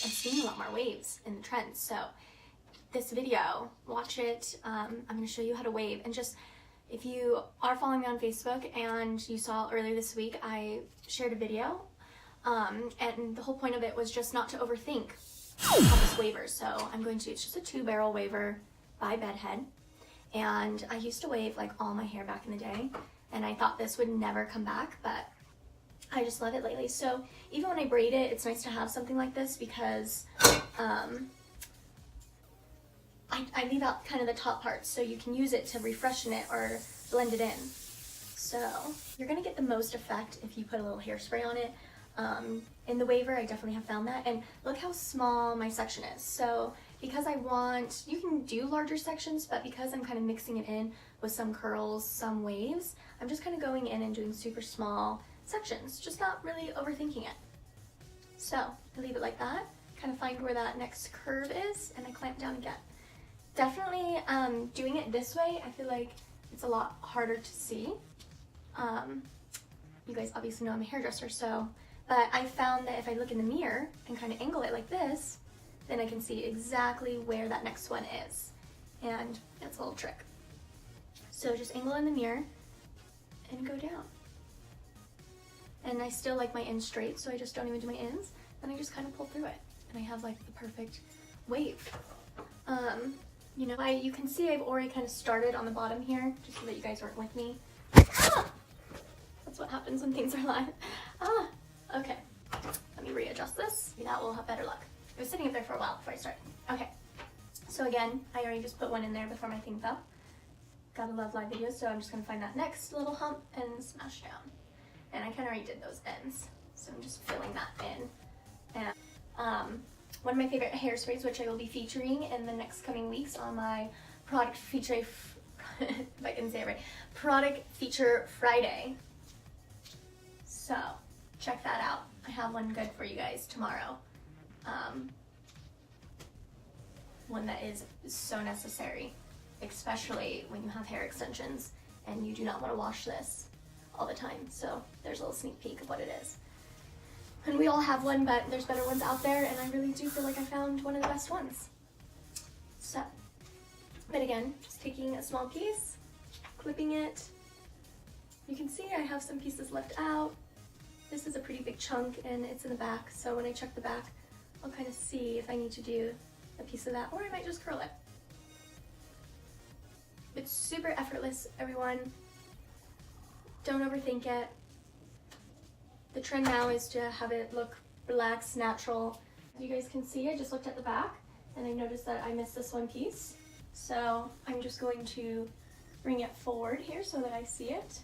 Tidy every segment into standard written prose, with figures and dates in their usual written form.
I'm seeing a lot more waves in the trends. So this video, watch it. I'm going to show you how to wave. And just, if you are following me on Facebook and you saw earlier this week, I shared a video. And the whole point of it was just not to overthink this waver. So it's just a 2-barrel waver by bedhead. And I used to wave like all my hair back in the day. And I thought this would never come back, but I just love it lately. So even when I braid it, it's nice to have something like this because I leave out kind of the top parts so you can use it to refreshen it or blend it in. So you're gonna get the most effect if you put a little hairspray on it. In the waver, I definitely have found that. And look how small my section is. So because you can do larger sections, but because I'm kind of mixing it in with some curls, some waves, I'm just kind of going in and doing super small sections, just not really overthinking it. So I leave it like that, kind of find where that next curve is, and I clamp down again. Definitely doing it this way, I feel like it's a lot harder to see. You guys obviously know I'm a hairdresser, but I found that if I look in the mirror and kind of angle it like this, then I can see exactly where that next one is. And that's a little trick. So just angle in the mirror and go down. And I still like my ends straight, so I just don't even do my ends. Then I just kind of pull through it. And I have like the perfect wave. You know, you can see I've already kind of started on the bottom here, just so that you guys weren't with me. Ah! That's what happens when things are live. Ah! Okay. Let me readjust this. Maybe that will have better luck. It was sitting up there for a while before I started. Okay. So again, I already just put one in there before my thing fell. Gotta love live videos, so I'm just gonna find that next little hump and smash down. And I kind of already did those ends, so I'm just filling that in. And one of my favorite hairsprays, which I will be featuring in the next coming weeks on my product feature, if I can say it right, product feature Friday. So check that out. I have one good for you guys tomorrow. One that is so necessary, especially when you have hair extensions and you do not want to wash this all the time. So there's a little sneak peek of what it is. And we all have one, but there's better ones out there, and I really do feel like I found one of the best ones. So, but again, just taking a small piece, clipping it. You can see I have some pieces left out. This is a pretty big chunk, and it's in the back, so when I check the back, I'll kind of see if I need to do a piece of that, or I might just curl it. It's super effortless, everyone. Don't overthink it. The trend now is to have it look relaxed, natural. As you guys can see, I just looked at the back and I noticed that I missed this one piece. So I'm just going to bring it forward here so that I see it.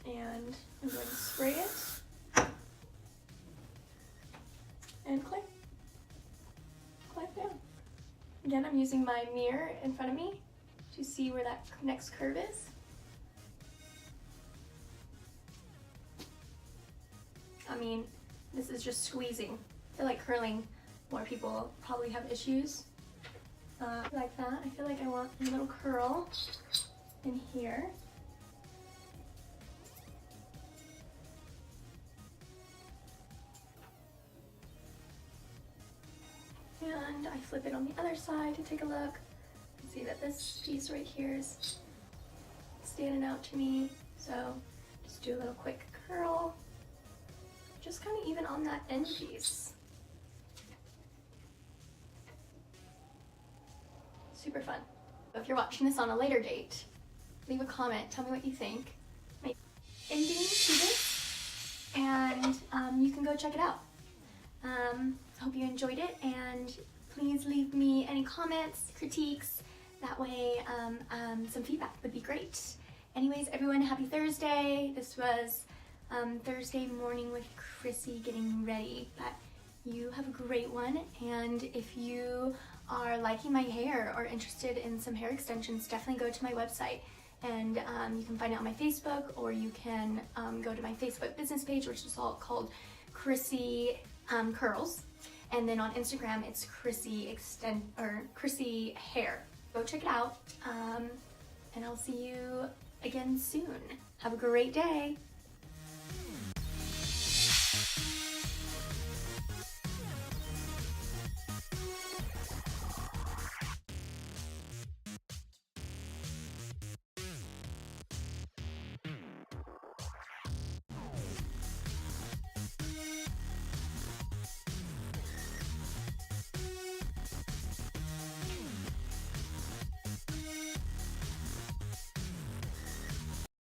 And I'm going to spray it. And clamp down. Again, I'm using my mirror in front of me to see where that next curve is. I mean, this is just squeezing. I feel like curling, more people probably have issues like that. I feel like I want a little curl in here. And I flip it on the other side to take a look. You can see that this piece right here is standing out to me. So just do a little quick curl. Just kind of even on that end piece. Super fun. If you're watching this on a later date, leave a comment, tell me what you think. Ending to this, and you can go check it out. Hope you enjoyed it, and please leave me any comments, critiques. That way, some feedback would be great. Anyways, everyone, happy Thursday. This was Thursday morning with Chrissy getting ready, but you have a great one. And if you are liking my hair or interested in some hair extensions, definitely go to my website, and you can find it on my Facebook, or you can go to my Facebook business page, which is all called Chrissy Curls, and then on Instagram it's Chrissy Hair. Go check it out, and I'll see you again soon. Have a great day.